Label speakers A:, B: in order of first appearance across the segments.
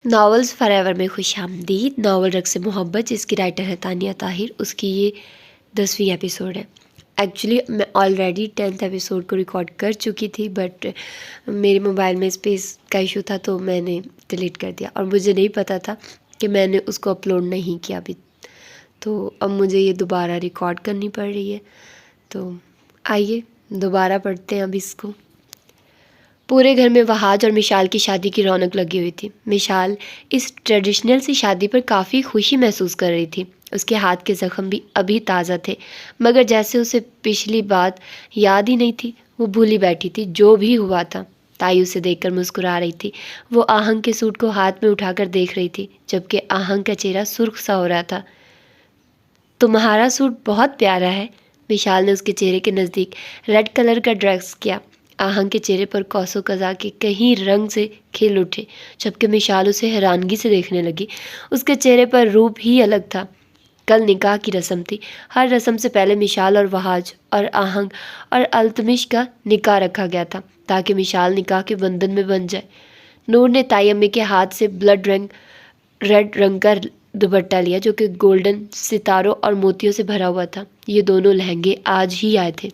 A: Novels forever में खुशामदीद। Novel रक़्स मोहब्बत जिसकी राइटर है तानिया ताहिर, उसकी ये 10वीं एपिसोड है। एक्चुअली मैं ऑलरेडी 10th एपिसोड को रिकॉर्ड कर चुकी थी, बट मेरे मोबाइल में स्पेस का इशू था तो मैंने डिलीट कर दिया और मुझे नहीं पता था कि मैंने उसको अपलोड नहीं किया अभी। तो अब मुझे ये दोबारा रिकॉर्ड करनी पड़ रही है। तो आइए दोबारा पढ़ते हैं अब इसको। पूरे घर में वहाज और मिशाल की शादी की रौनक लगी हुई थी। मिशाल इस ट्रेडिशनल सी शादी पर काफ़ी खुशी महसूस कर रही थी। उसके हाथ के ज़ख्म भी अभी ताज़ा थे, मगर जैसे उसे पिछली बात याद ही नहीं थी। वो भूली बैठी थी जो भी हुआ था। ताई उसे देखकर मुस्कुरा रही थी। वो आहंग के सूट को हाथ में उठाकर देख रही थी, जबकि आहंग का चेहरा सुर्ख सा हो रहा था। तुम्हारा सूट बहुत प्यारा है। विशाल ने उसके चेहरे के नज़दीक रेड कलर का ड्रेस किया। आहंग के चेहरे पर कौसो कज़ा के कहीं रंग से खिल उठे, जबकि मिशाल उसे हैरानगी से देखने लगी। उसके चेहरे पर रूप ही अलग था। कल निकाह की रस्म थी। हर रस्म से पहले मिशाल और वहाज और आहंग और अल्तमिश का निकाह रखा गया था, ताकि मिशाल निकाह के बंधन में बन जाए। नूर ने ताई अम्मी के हाथ से रेड रंग का दुपट्टा लिया, जो कि गोल्डन सितारों और मोतियों से भरा हुआ था। ये दोनों लहंगे आज ही आए थे।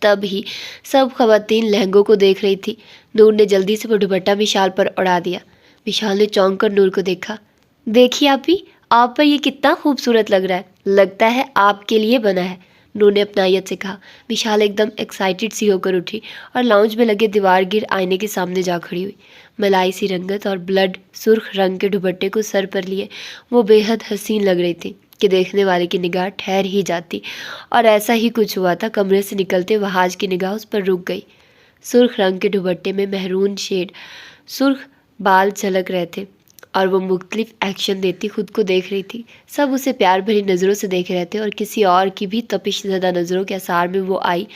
A: तब ही सब खवातीन लहंगों को देख रही थी। नूर ने जल्दी से वो दुपट्टा विशाल पर उड़ा दिया। विशाल ने चौंक कर नूर को देखा। देखिए आपी, आप पर ये कितना खूबसूरत लग रहा है, लगता है आपके लिए बना है, नूर ने अपनायत से कहा। विशाल एकदम एक्साइटेड सी होकर उठी और लाउंज में लगे दीवार गिर आईने के सामने जा खड़ी हुई। मलाई सी रंगत और ब्लड सुर्ख रंग के दुपट्टे को सर पर लिए वो बेहद हसीन लग रही थी कि देखने वाले की निगाह ठहर ही जाती। और ऐसा ही कुछ हुआ था। कमरे से निकलते वहाज की निगाह उस पर रुक गई। सुर्ख रंग के दुपट्टे में मेहरून शेड सुर्ख बाल झलक रहे थे और वो मुख्तलिफ एक्शन देती खुद को देख रही थी। सब उसे प्यार भरी नज़रों से देख रहे थे और किसी और की भी तपिश ज़दा नज़रों के आसार में वो आई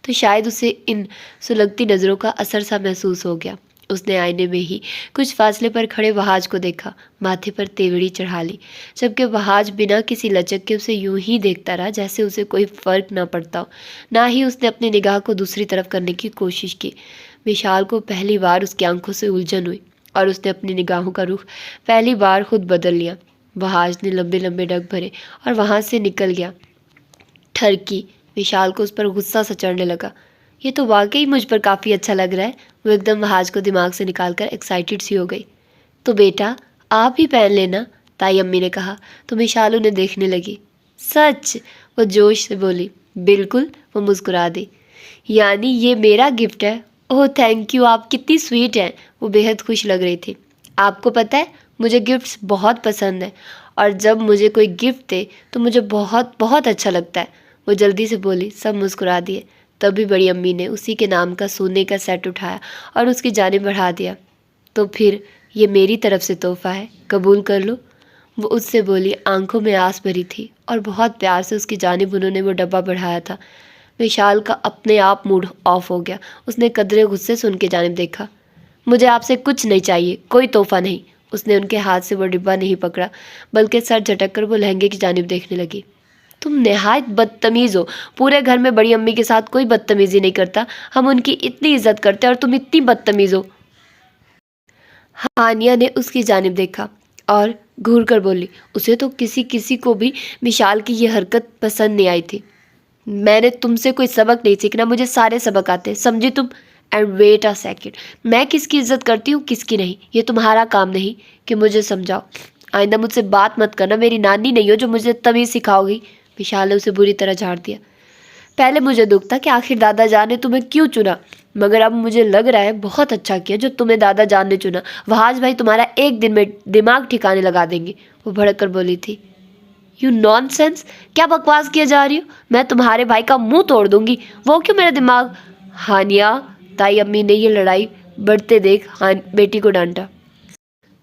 A: तो शायद उसे इन सुलगती नज़रों का असर सा महसूस हो गया। उसने आईने में ही कुछ फासले पर खड़े वहाज को देखा। माथे पर तेवड़ी चढ़ा ली, जबकि वहाज बिना किसी लचक के उसे यूं ही देखता रहा, जैसे उसे कोई फ़र्क ना पड़ता हो। ना ही उसने अपनी निगाह को दूसरी तरफ करने की कोशिश की। विशाल को पहली बार उसकी आंखों से उलझन हुई और उसने अपनी निगाहों का रुख पहली बार खुद बदल लिया। वहाज ने लंबे लंबे डग भरे और वहाँ से निकल गया। ठरकी। विशाल को उस पर गुस्सा सा चढ़ने लगा। ये तो वाकई मुझ पर काफ़ी अच्छा लग रहा है। वो एकदम वहाज को दिमाग से निकालकर एक्साइटेड सी हो गई। तो बेटा आप ही पहन लेना, ताई अम्मी ने कहा तो विशाल उन्हें देखने लगी। सच? वो जोश से बोली। बिल्कुल, वो मुस्कुरा दी। यानी ये मेरा गिफ्ट है? ओह थैंक यू, आप कितनी स्वीट हैं। वो बेहद खुश लग रही थी। आपको पता है मुझे गिफ्ट्स बहुत पसंद है और जब मुझे कोई गिफ्ट दे तो मुझे बहुत बहुत अच्छा लगता है। वो जल्दी से बोली। सब मुस्कुरा दिए। तभी बड़ी अम्मी ने उसी के नाम का सोने का सेट उठाया और उसकी जानिब बढ़ा दिया। तो फिर ये मेरी तरफ से तोहफा है, कबूल कर लो। वो उससे बोली। आंखों में आस भरी थी और बहुत प्यार से उसकी जानिब उन्होंने वो डब्बा बढ़ाया था। विशाल का अपने आप मूड ऑफ हो गया। उसने कदरे गुस्से से उनके जानिब देखा। मुझे आपसे कुछ नहीं चाहिए, कोई तोहफा नहीं। उसने उनके हाथ से वो डिब्बा नहीं पकड़ा, बल्कि सर झटक कर वो लहंगे की जानिब देखने लगी। तुम नहायत बदतमीज़ हो। पूरे घर में बड़ी अम्मी के साथ कोई बदतमीज़ी नहीं करता। हम उनकी इतनी इज्जत करते हैं और तुम इतनी बदतमीज़ हो। हानिया ने उसकी जानिब देखा और घूर कर बोली। उसे तो किसी किसी को भी विशाल की ये हरकत पसंद नहीं आई थी। मैंने तुमसे कोई सबक नहीं सीखना, मुझे सारे सबक आते हैं, समझी तुम। एंड वेट अ सेकेंड, मैं किसकी इज्जत करती हूँ किसकी नहीं, ये तुम्हारा काम नहीं कि मुझे समझाओ। आइंदा मुझसे बात मत करना, मेरी नानी नहीं हो जो मुझे तमीज़ सिखाओगी। विशाल ने उसे बुरी तरह झाड़ दिया। पहले मुझे दुख था कि आखिर दादा जान ने तुम्हें क्यों चुना, मगर अब मुझे लग रहा है बहुत अच्छा किया जो तुम्हें दादा जान ने चुना। वहाज भाई तुम्हारा एक दिन में दिमाग ठिकाने लगा देंगे। वो भड़क कर बोली थी। यू नॉनसेंस, क्या बकवास किए जा रही हो? मैं तुम्हारे भाई का मुंह तोड़ दूंगी। वो क्यों मेरा दिमाग? हानिया, ताई अम्मी ने ये लड़ाई बढ़ते देख बेटी को डांटा।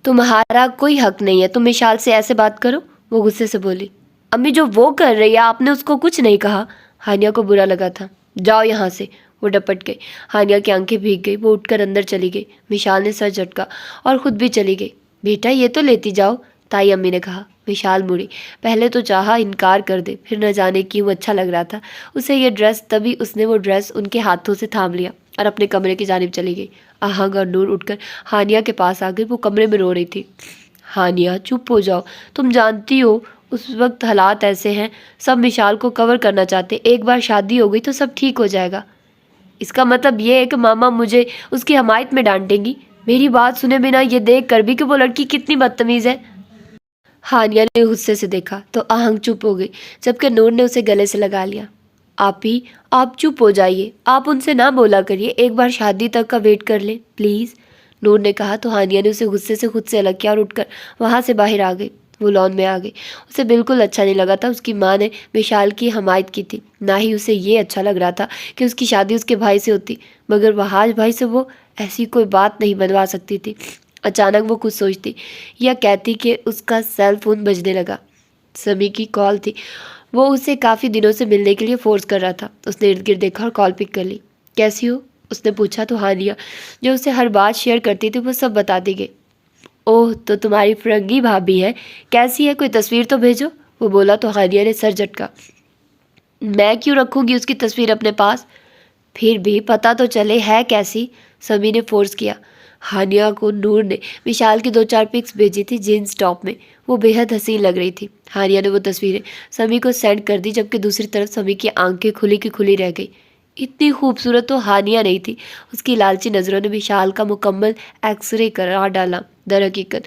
A: तुम्हारा कोई हक नहीं है तुम विशाल से ऐसे बात करो। वो गुस्से से बोली। अम्मी जो वो कर रही है आपने उसको कुछ नहीं कहा। हानिया को बुरा लगा था। जाओ यहाँ से। वो डपट गई। हानिया की आंखें भीग गई। वो उठकर अंदर चली गई। विशाल ने सर झटका और खुद भी चली गई। बेटा ये तो लेती जाओ, ताई अम्मी ने कहा। विशाल मुड़ी। पहले तो चाहा इनकार कर दे, फिर न जाने क्यों अच्छा लग रहा था उसे ये ड्रेस। तभी उसने वो ड्रेस उनके हाथों से थाम लिया और अपने कमरे की जानिब चली गई। आहंग और नूर उठकर हानिया के पास आ गए। वो कमरे में रो रही थी। हानिया चुप हो जाओ, तुम जानती हो उस वक्त हालात ऐसे हैं, सब विशाल को कवर करना चाहते, एक बार शादी हो गई तो सब ठीक हो जाएगा। इसका मतलब ये है कि मामा मुझे उसकी हमायत में डांटेंगी? मेरी बात सुने बिना ये देख कर भी कि वो लड़की कितनी बदतमीज है। हानिया ने गुस्से से देखा तो आहंग चुप हो गई, जबकि नूर ने उसे गले से लगा लिया। आप चुप हो जाइए, आप उनसे ना बोला करिए, एक बार शादी तक का वेट कर ले प्लीज़, नूर ने कहा। तो हानिया ने उसे गुस्से से खुद से अलग किया और उठकर वहाँ से बाहर आ गई। वो लॉन में आ गई। उसे बिल्कुल अच्छा नहीं लगा था। उसकी माँ ने विशाल की हमायत की थी, ना ही उसे ये अच्छा लग रहा था कि उसकी शादी उसके भाई से होती, मगर वहाज भाई से वो ऐसी कोई बात नहीं बनवा सकती थी। अचानक वो कुछ सोचती या कहती कि उसका सेल फोन बजने लगा। समी की कॉल थी। वो उसे काफ़ी दिनों से मिलने के लिए फोर्स कर रहा था। उसने इर्द गिर्द देखा और कॉल पिक कर ली। कैसी हो, उसने पूछा। तो हानिया जो उसे हर बात शेयर करती थी वो सब बताती गई। ओह, तो तुम्हारी फिरंगी भाभी है, कैसी है, कोई तस्वीर तो भेजो, वो बोला। तो हानिया ने सर झटका। मैं क्यों रखूँगी उसकी तस्वीर अपने पास, फिर भी पता तो चले है कैसी, समी ने फोर्स किया। हानिया को नूर ने विशाल की 2-4 पिक्स भेजी थी जीन्स टॉप में। वो बेहद हसीन लग रही थी। हानिया ने वो तस्वीरें समी को सेंड कर दी, जबकि दूसरी तरफ समी की आंखें खुली की खुली रह गई। इतनी खूबसूरत तो हानिया नहीं थी। उसकी लालची नज़रों ने विशाल का मुकम्मल एक्सरे करा डाला। दरहकीकत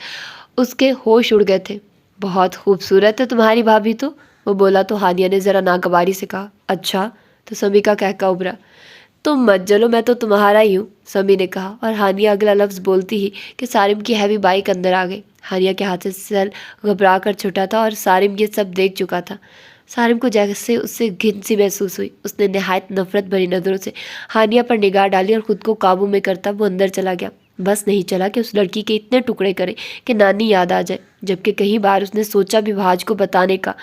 A: उसके होश उड़ गए थे। बहुत खूबसूरत है तुम्हारी भाभी तो, वो बोला। तो हानिया ने ज़रा नागवारी से कहा। अच्छा, तो समी का कहका उभरा। तुम मत जलो, मैं तो तुम्हारा ही हूँ, समी ने कहा। और हानिया अगला लफ्ज़ बोलती ही कि सारिम की हैवी बाइक अंदर आ गई। हानिया के हाथ से सेल घबरा कर छुटा था और सारिम ये सब देख चुका था। सारिम को जैसे उससे घिन सी महसूस हुई। उसने नहायत नफरत भरी नज़रों से हानिया पर निगाह डाली और ख़ुद को काबू में करता वो अंदर चला गया। बस नहीं चला कि उस लड़की के इतने टुकड़े करे कि नानी याद आ जाए, जबकि कई बार उसने सोचा भी भाज को बताने का,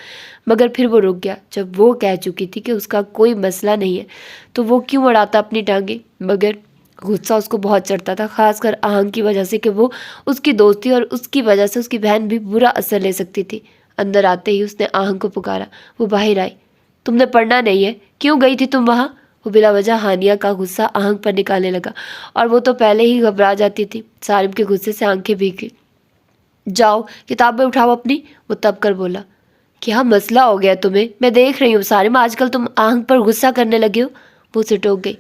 A: मगर फिर वो रुक गया जब वो कह चुकी थी कि उसका कोई मसला नहीं है, तो वो क्यों अड़ाता अपनी टांगे। मगर गुस्सा उसको बहुत चढ़ता था, खासकर आहंग की वजह से कि वो उसकी दोस्त थी और उसकी वजह से उसकी बहन भी बुरा असर ले सकती थी। अंदर आते ही उसने आहंग को पुकारा। वो बाहर आई। तुमने पढ़ना नहीं है, क्यों गई थी तुम वहाँ, वो बिला वजह हानिया का गुस्सा आहंग पर निकालने लगा और वो तो पहले ही घबरा जाती थी। सारिम के गुस्से से आंखें भीग गई। जाओ किताबें उठाओ अपनी, वो तब कर बोला। क्या मसला हो गया तुम्हें, मैं देख रही हूँ सारिम आजकल तुम आहंग पर गुस्सा करने लगे हो, वो उसे टोक गई।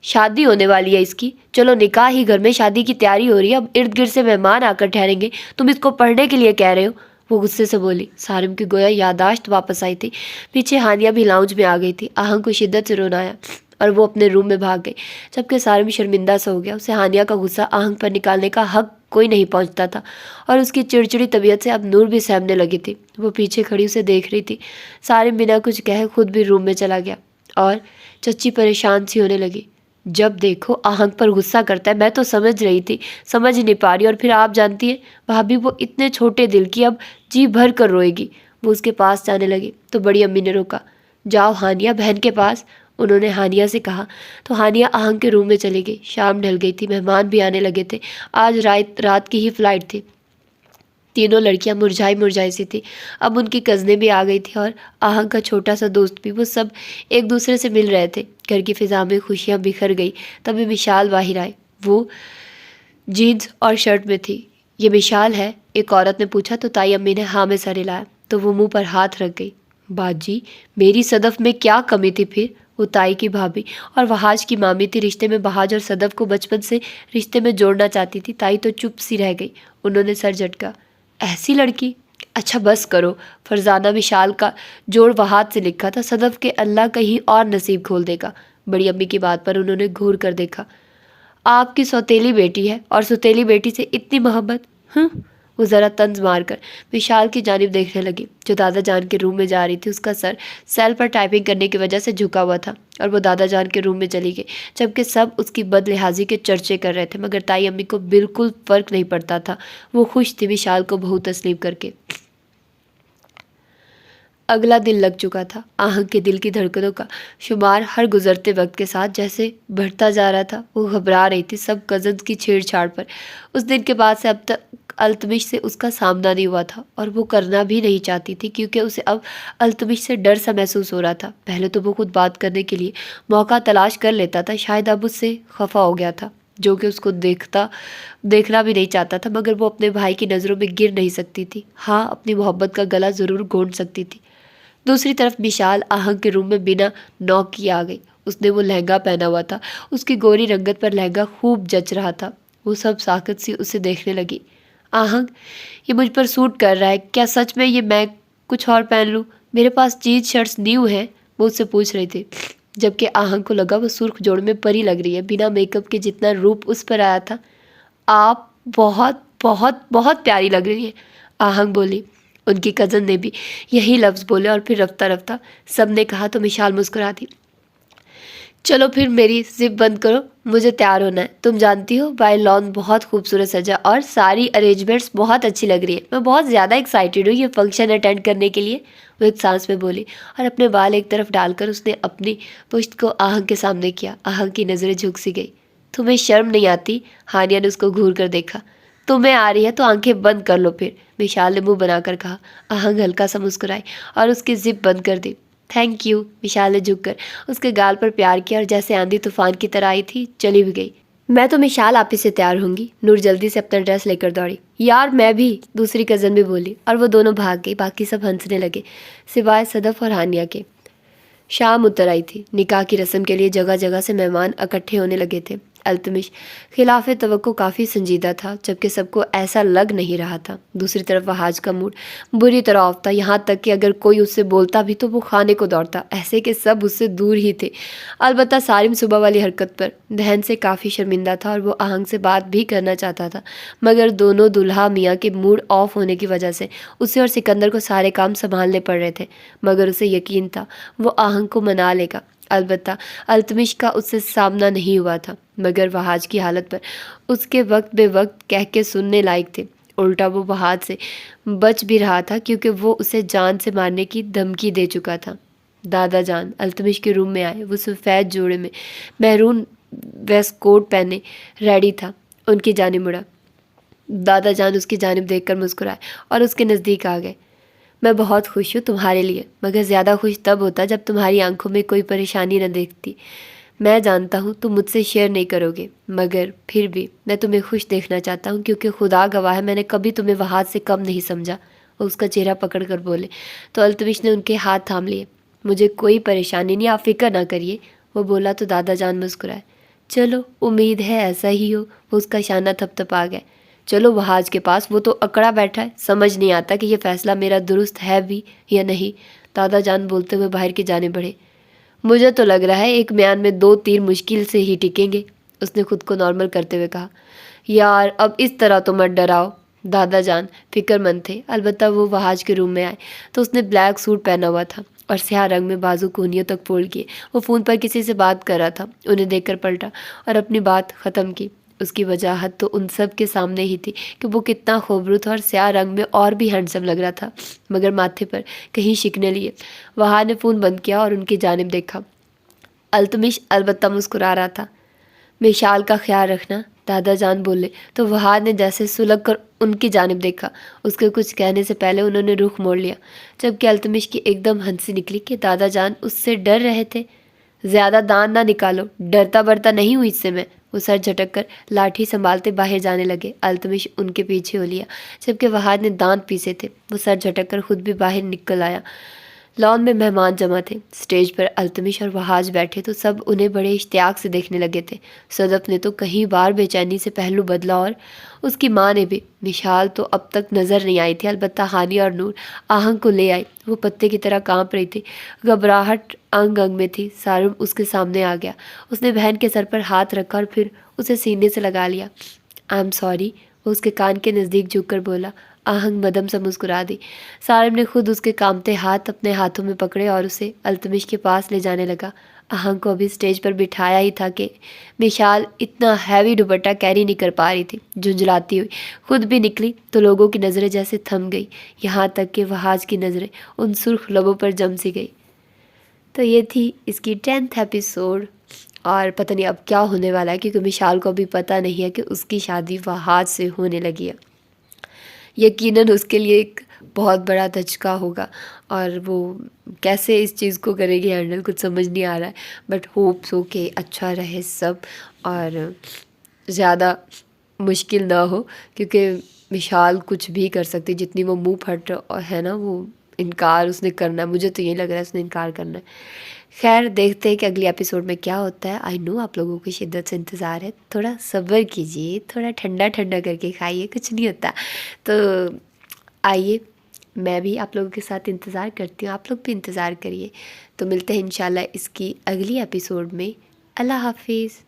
A: शादी होने वाली है इसकी, चलो निकाह ही घर में शादी की तैयारी हो रही है, अब इर्द गिर्द से मेहमान आकर ठहरेंगे, तुम इसको पढ़ने के लिए कह रहे हो, वो गुस्से से बोली। सारिम की गोया यादाश्त वापस आई थी। पीछे हानिया भी लाउंज में आ गई थी। आहंग को शिद्दत से रोना आया और वो अपने रूम में भाग गई, जबकि सारिम शर्मिंदा सा हो गया। उसे हानिया का गुस्सा आहंग पर निकालने का हक कोई नहीं पहुंचता था और उसकी चिड़चिड़ी तबीयत से अब नूर भी सहमने लगी थी। वो पीछे खड़ी उसे देख रही थी। सारिम बिना कुछ कहे खुद भी रूम में चला गया और चच्ची परेशान सी होने लगी। जब देखो आहंग पर गुस्सा करता है, मैं तो समझ रही थी, समझ ही नहीं पा रही, और फिर आप जानती है भाभी वो इतने छोटे दिल की, अब जी भर कर रोएगी। वो उसके पास जाने लगी तो बड़ी अम्मी ने रोका। जाओ हानिया बहन के पास, उन्होंने हानिया से कहा। तो हानिया आहंग के रूम में चली गई। शाम ढल गई थी, मेहमान भी आने लगे थे। आज रात की ही फ्लाइट थी। तीनों लड़कियां मुरझाई मुरझाई सी थी। अब उनकी कज़नें भी आ गई थी और आहंग का छोटा सा दोस्त भी। वो सब एक दूसरे से मिल रहे थे। घर की फिजा में खुशियां बिखर गई। तभी विशाल बाहर आए। वो जीन्स और शर्ट में थी। ये विशाल है, एक औरत ने पूछा। तो ताई अम्मी ने हाँ में सर हिलाया। तो वो मुंह पर हाथ रख गई। बाजी, मेरी सदफ में क्या कमी थी फिर, वो ताई की भाभी और वहाज की मामी थी। रिश्ते में बहाज और सदफ को बचपन से रिश्ते में जोड़ना चाहती थी। ताई तो चुप सी रह गई। उन्होंने सर झटका। ऐसी लड़की, अच्छा बस करो, फरजाना विशाल का जोड़ वहाज से लिखा था, सदफ के अल्लाह कहीं और नसीब खोल देगा। बड़ी अम्मी की बात पर उन्होंने घूर कर देखा। आपकी सौतेली बेटी है और सौतेली बेटी से इतनी मोहब्बत। वो ज़रा तंज मारकर विशाल की जानिब देखने लगी, जो दादा जान के रूम में जा रही थी। उसका सर सेल पर टाइपिंग करने की वजह से झुका हुआ था और वो दादा जान के रूम में चली गई, जबकि सब उसकी बदलिहाजी के चर्चे कर रहे थे। मगर ताई अम्मी को बिल्कुल फ़र्क नहीं पड़ता था। वो खुश थी विशाल को बहू तस्लीम करके। अगला दिन लग चुका था। आहंग के दिल की धड़कनों का शुमार हर गुजरते वक्त के साथ जैसे बढ़ता जा रहा था। वो घबरा रही थी सब कज़न्स की छेड़छाड़ पर। उस दिन के बाद से अब तक अल्तमिश से उसका सामना नहीं हुआ था और वो करना भी नहीं चाहती थी, क्योंकि उसे अब अल्तमिश से डर सा महसूस हो रहा था। पहले तो वो खुद बात करने के लिए मौका तलाश कर लेता था, शायद अब उससे खफा हो गया था। जो कि उसको देखना भी नहीं चाहता था, मगर वो अपने भाई की नज़रों में गिर नहीं सकती थी। हाँ, अपनी मोहब्बत का गला ज़रूर घोंट सकती थी। दूसरी तरफ विशाल आहंग के रूम में बिना नॉक किए आ गई। उसने वो लहंगा पहना हुआ था, उसकी गोरी रंगत पर लहंगा खूब जच रहा था। वो सब साकत सी उसे देखने लगी। आहंग, ये मुझ पर सूट कर रहा है क्या? सच में ये मैं कुछ और पहन लूँ? मेरे पास जीन्स शर्ट्स न्यू है, वो उससे पूछ रही थी। जबकि आहंग को लगा वो सुर्ख जोड़ में परी लग रही है। बिना मेकअप के जितना रूप उस पर आया था। आप बहुत बहुत बहुत प्यारी लग रही है, आहंग बोली। उनकी कज़न ने भी यही लफ्ज़ बोले और फिर रफ्ता रफ्ता सब ने कहा तो विशाल मुस्कुरा दी। चलो फिर मेरी जिप बंद करो, मुझे तैयार होना है। तुम जानती हो बाय लॉन बहुत खूबसूरत सजा और सारी अरेंजमेंट्स बहुत अच्छी लग रही है। मैं बहुत ज़्यादा एक्साइटेड हूँ ये फंक्शन अटेंड करने के लिए, वो एक सांस में बोली और अपने बाल एक तरफ डालकर उसने अपनी पुश्त को आहंग के सामने किया। आहंग की नज़रें झुक सी गई। तुम्हें शर्म नहीं आती? हानिया ने उसको घूर कर देखा। तुम्हें आ रही है तो आंखें बंद कर लो फिर, विशाल ने मुंह बनाकर कहा। आहंग हल्का सा मुस्कुराई और उसकी जिप बंद कर दी। थैंक यू, विशाल ने झुककर उसके गाल पर प्यार किया और जैसे आंधी तूफान की तरह आई थी चली भी गई। मैं तो विशाल आप ही से तैयार होंगी, नूर जल्दी से अपना ड्रेस लेकर दौड़ी। यार मैं भी, दूसरी कज़न भी बोली और वो दोनों भाग गई। बाकी सब हंसने लगे सिवाय सदफ और हानिया के। शाम उतर आई थी। निकाह की रस्म के लिए जगह जगह से मेहमान इकट्ठे होने लगे थे। अल्तमिश खिलाफ तवक्को काफ़ी संजीदा था, जबकि सबको ऐसा लग नहीं रहा था। दूसरी तरफ वहाज का मूड बुरी तरह ऑफ था, यहाँ तक कि अगर कोई उससे बोलता भी तो वो खाने को दौड़ता। ऐसे कि सब उससे दूर ही थे। अलबत्ता सारिम सुबह वाली हरकत पर दहन से काफ़ी शर्मिंदा था और वो आहंग से बात भी करना चाहता था, मगर दोनों दुल्हा मियाँ के मूड ऑफ होने की वजह से उसे और सिकंदर को सारे काम संभालने पड़ रहे थे। मगर उसे यकीन था वो आहंग को मना लेगा। अलबत्ता अल्तमिश का उससे सामना नहीं हुआ था, मगर वहाज की हालत पर उसके वक्त बे वक्त कह के सुनने लायक थे। उल्टा वो वहाज से बच भी रहा था क्योंकि वो उसे जान से मारने की धमकी दे चुका था। दादा जान अल्तमिश के रूम में आए। वो सफ़ेद जोड़े में महरून वेस्ट कोट पहने रेडी था। उनकी जानिब मुड़ा। दादा जान उसकी जानिब देखकर मुस्कुराए और उसके नज़दीक आ गए। मैं बहुत खुश हूँ तुम्हारे लिए, मगर ज़्यादा खुश तब होता जब तुम्हारी आंखों में कोई परेशानी न देखती। मैं जानता हूँ तुम मुझसे शेयर नहीं करोगे, मगर फिर भी मैं तुम्हें खुश देखना चाहता हूँ, क्योंकि खुदा गवाह है मैंने कभी तुम्हें वहाज से कम नहीं समझा। वो उसका चेहरा पकड़ कर बोले तो अल्तमिश ने उनके हाथ थाम लिए। मुझे कोई परेशानी नहीं, आप फिक्र ना करिए, वो बोला तो दादा जान मुस्कुराए। चलो उम्मीद है ऐसा ही हो, वो उसका शाना थपथपा गया। चलो वहाज के पास, वो तो अकड़ा बैठा है, समझ नहीं आता कि ये फैसला मेरा दुरुस्त है भी या नहीं, दादा जान बोलते हुए बाहर की जाने बढ़े। मुझे तो लग रहा है एक म्यान में 2 तीर मुश्किल से ही टिकेंगे, उसने खुद को नॉर्मल करते हुए कहा। यार अब इस तरह तो मत डराओ, दादा जान फिक्रमंद थे। अलबत्ता वो वहाज के रूम में आए तो उसने ब्लैक सूट पहना हुआ था और स्याह रंग में बाजू कोहनियों तक फोल्ड किए। वो फ़ोन पर किसी से बात कर रहा था। उन्हें देखकर पलटा और अपनी बात ख़त्म की। उसकी वजाहत तो उन सब के सामने ही थी कि वो कितना खूबसूरत और स्याह रंग में और भी हैंडसम लग रहा था, मगर माथे पर कहीं शिकने लिए। वहाज ने फ़ोन बंद किया और उनकी जानिब देखा। अल्तमिश अलबत्ता मुस्कुरा रहा था। विशाल का ख्याल रखना, दादा जान बोले तो वहाज ने जैसे सुलग कर उनकी जानिब देखा। उसके कुछ कहने से पहले उन्होंने रुख मोड़ लिया, जबकि अल्तमिश की एकदम हंसी निकली कि दादा जान उससे डर रहे थे। ज़्यादा दांत ना निकालो, डरता बरता नहीं हुई इससे मैं, वो सर झटक कर लाठी संभालते बाहर जाने लगे। अल्तमिश उनके पीछे हो लिया, जबकि वहाज ने दांत पीसे थे। वो सर झटक कर खुद भी बाहर निकल आया। लॉन में मेहमान जमा थे। स्टेज पर अल्तमिश और वहाज बैठे तो सब उन्हें बड़े इश्तियाक से देखने लगे थे। सदफ ने तो कई बार बेचैनी से पहलू बदला और उसकी माँ ने भी। विशाल तो अब तक नज़र नहीं आई थी, अलबत्ता हानिया और नूर आहंग को ले आई। वो पत्ते की तरह कांप रही थी, घबराहट अंग अंग में थी। सारुम उसके सामने आ गया। उसने बहन के सर पर हाथ रखा और फिर उसे सीने से लगा लिया। आई एम सॉरी, वो उसके कान के नज़दीक झुककर बोला। आहंग मदम से मुस्कुरा दी। सारिम ने खुद उसके कांपते हाथ अपने हाथों में पकड़े और उसे अल्तमिश के पास ले जाने लगा। आहंग को अभी स्टेज पर बिठाया ही था कि विशाल इतना हैवी दुपट्टा कैरी नहीं कर पा रही थी। झुंझलाती हुई खुद भी निकली तो लोगों की नज़रें जैसे थम गई, यहाँ तक कि वहाज की नज़रें उन सुर्ख लबों पर जम सी गई। तो ये थी इसकी 10th एपिसोड, और पता नहीं अब क्या होने वाला है, क्योंकि विशाल को अभी पता नहीं है कि उसकी शादी वहाज से होने लगी है। यकीनन उसके लिए एक बहुत बड़ा धचका होगा और वो कैसे इस चीज़ को करेगी हैंडल, कुछ समझ नहीं आ रहा है। बट होप सो कि अच्छा रहे सब, और ज़्यादा मुश्किल ना हो, क्योंकि विशाल कुछ भी कर सकती, जितनी वो मुंह फट है ना, वो इनकार उसने करना है। मुझे तो यही लग रहा है उसने इनकार करना है। खैर देखते हैं कि अगले एपिसोड में क्या होता है। आई नो आप लोगों को शिद्दत से इंतज़ार है, थोड़ा सब्र कीजिए, थोड़ा ठंडा ठंडा करके खाइए, कुछ नहीं होता। तो आइए, मैं भी आप लोगों के साथ इंतज़ार करती हूँ, आप लोग भी इंतज़ार करिए। तो मिलते हैं इंशाल्लाह इसकी अगली एपिसोड में। अल्लाह हाफिज़।